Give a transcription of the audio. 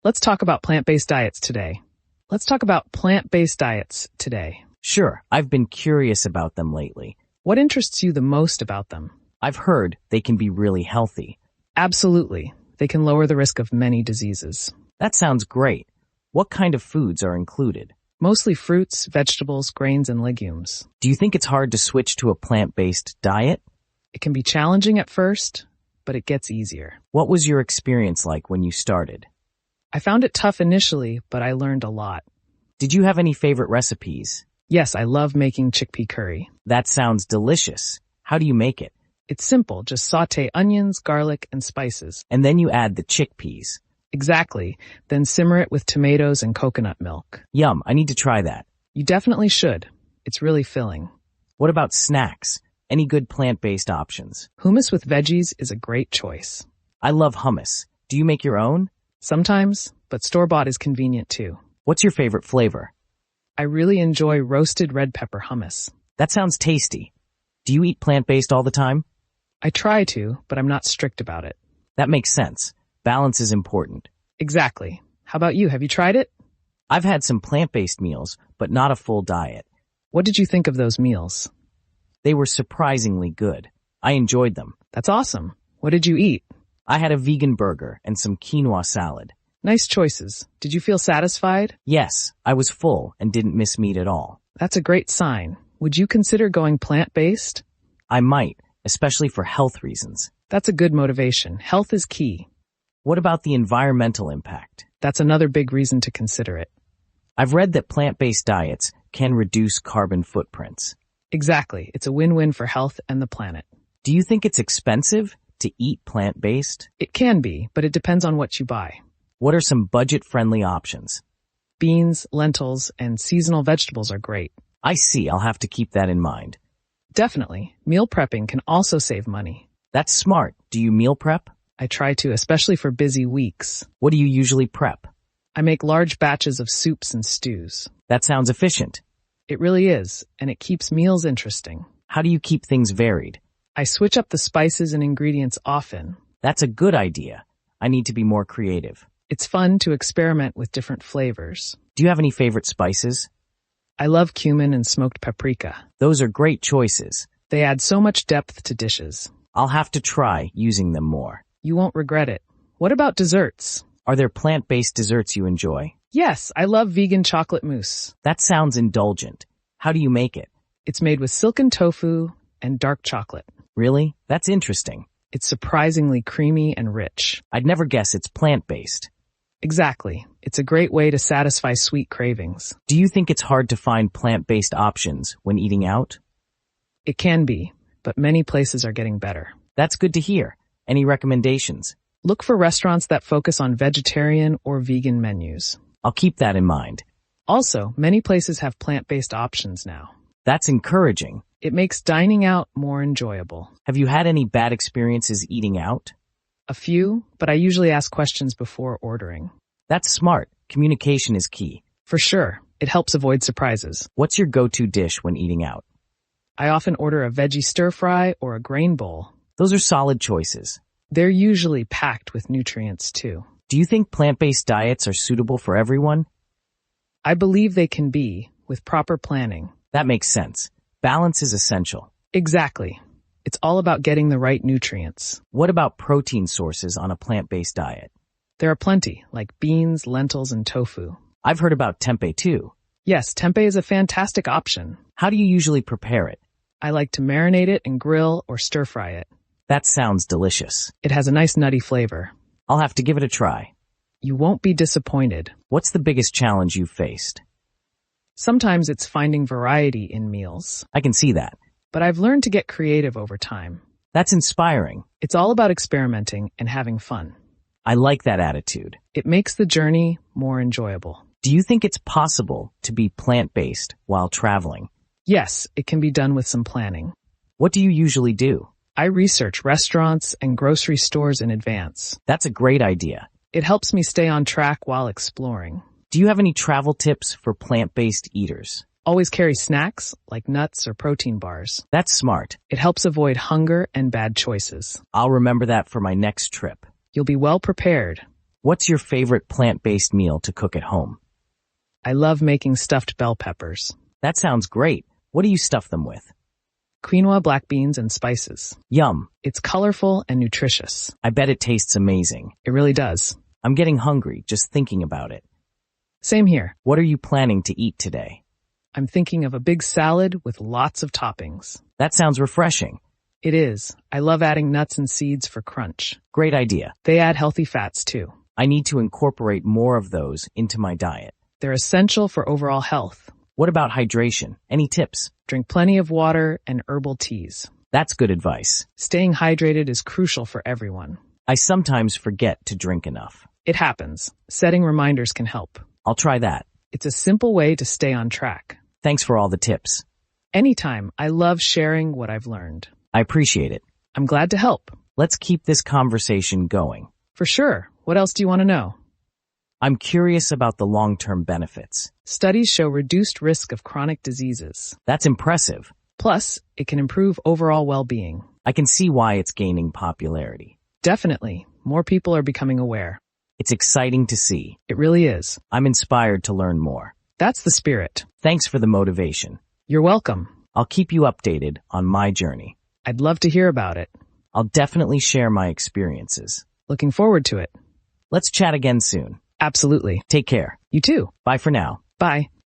Let's talk about plant-based diets today. Let's talk about plant-based diets today. Sure, I've been curious about them lately. What interests you the most about them? I've heard they can be really healthy. Absolutely. They can lower the risk of many diseases. That sounds great. What kind of foods are included? Mostly fruits, vegetables, grains, and legumes. Do you think it's hard to switch to a plant-based diet? It can be challenging at first, but it gets easier. What was your experience like when you started? I found it tough initially, but I learned a lot. Did you have any favorite recipes? Yes, I love making chickpea curry. That sounds delicious. How do you make it? It's simple, just saute onions, garlic, and spices. And then you add the chickpeas. Exactly. Then simmer it with tomatoes and coconut milk. Yum, I need to try that. You definitely should. It's really filling. What about snacks? Any good plant-based options? Hummus with veggies is a great choice. I love hummus. Do you make your own? Sometimes, but store-bought is convenient too. What's your favorite flavor? I really enjoy roasted red pepper hummus. That sounds tasty. Do you eat plant-based all the time? I try to, but I'm not strict about it. That makes sense. Balance is important. Exactly. How about you? Have you tried it? I've had some plant-based meals, but not a full diet. What did you think of those meals? They were surprisingly good. I enjoyed them. That's awesome. What did you eat? I had a vegan burger and some quinoa salad. Nice choices. Did you feel satisfied? Yes, I was full and didn't miss meat at all. That's a great sign. Would you consider going plant-based? I might, especially for health reasons. That's a good motivation. Health is key. What about the environmental impact? That's another big reason to consider it. I've read that plant-based diets can reduce carbon footprints. Exactly. It's a win-win for health and the planet. Do you think it's expensive to eat plant-based? It can be, but it depends on what you buy. What are some budget-friendly options? Beans, lentils, and seasonal vegetables are great. I see. I'll have to keep that in mind. Definitely. Meal prepping can also save money. That's smart. Do you meal prep? I try to, especially for busy weeks. What do you usually prep? I make large batches of soups and stews. That sounds efficient. It really is, and it keeps meals interesting. How do you keep things varied? I switch up the spices and ingredients often. That's a good idea. I need to be more creative. It's fun to experiment with different flavors. Do you have any favorite spices? I love cumin and smoked paprika. Those are great choices. They add so much depth to dishes. I'll have to try using them more. You won't regret it. What about desserts? Are there plant-based desserts you enjoy? Yes, I love vegan chocolate mousse. That sounds indulgent. How do you make it? It's made with silken tofu and dark chocolate. Really? That's interesting. It's surprisingly creamy and rich. I'd never guess it's plant-based. Exactly. It's a great way to satisfy sweet cravings. Do you think it's hard to find plant-based options when eating out? It can be, but many places are getting better. That's good to hear. Any recommendations? Look for restaurants that focus on vegetarian or vegan menus. I'll keep that in mind. Also, many places have plant-based options now. That's encouraging. It makes dining out more enjoyable. Have you had any bad experiences eating out? A few, but I usually ask questions before ordering. That's smart. Communication is key. For sure, it helps avoid surprises. What's your go-to dish when eating out? I often order a veggie stir-fry or a grain bowl. Those are solid choices. They're usually packed with nutrients too. Do you think plant-based diets are suitable for everyone? I believe they can be, with proper planning. That makes sense. Balance is essential. Exactly. It's all about getting the right nutrients. What about protein sources on a plant-based diet? There are plenty, like beans, lentils, and tofu. I've heard about tempeh too. Yes, tempeh is a fantastic option. How do you usually prepare it? I like to marinate it and grill or stir-fry it. That sounds delicious. It has a nice nutty flavor. I'll have to give it a try. You won't be disappointed. What's the biggest challenge you've faced? Sometimes it's finding variety in meals. I can see that. But I've learned to get creative over time. That's inspiring. It's all about experimenting and having fun. I like that attitude. It makes the journey more enjoyable. Do you think it's possible to be plant-based while traveling? Yes, it can be done with some planning. What do you usually do? I research restaurants and grocery stores in advance. That's a great idea. It helps me stay on track while exploring. Do you have any travel tips for plant-based eaters? Always carry snacks like nuts or protein bars. That's smart. It helps avoid hunger and bad choices. I'll remember that for my next trip. You'll be well prepared. What's your favorite plant-based meal to cook at home? I love making stuffed bell peppers. That sounds great. What do you stuff them with? Quinoa, black beans, and spices. Yum. It's colorful and nutritious. I bet it tastes amazing. It really does. I'm getting hungry just thinking about it. Same here. What are you planning to eat today? I'm thinking of a big salad with lots of toppings. That sounds refreshing. It is. I love adding nuts and seeds for crunch. Great idea. They add healthy fats too. I need to incorporate more of those into my diet. They're essential for overall health. What about hydration? Any tips? Drink plenty of water and herbal teas. That's good advice. Staying hydrated is crucial for everyone. I sometimes forget to drink enough. It happens. Setting reminders can help. I'll try that. It's a simple way to stay on track. Thanks for all the tips. Anytime. I love sharing what I've learned. I appreciate it. I'm glad to help. Let's keep this conversation going. For sure. What else do you want to know? I'm curious about the long-term benefits. Studies show reduced risk of chronic diseases. That's impressive. Plus, it can improve overall well-being. I can see why it's gaining popularity. Definitely. More people are becoming aware. It's exciting to see. It really is. I'm inspired to learn more. That's the spirit. Thanks for the motivation. You're welcome. I'll keep you updated on my journey. I'd love to hear about it. I'll definitely share my experiences. Looking forward to it. Let's chat again soon. Absolutely. Take care. You too. Bye for now. Bye.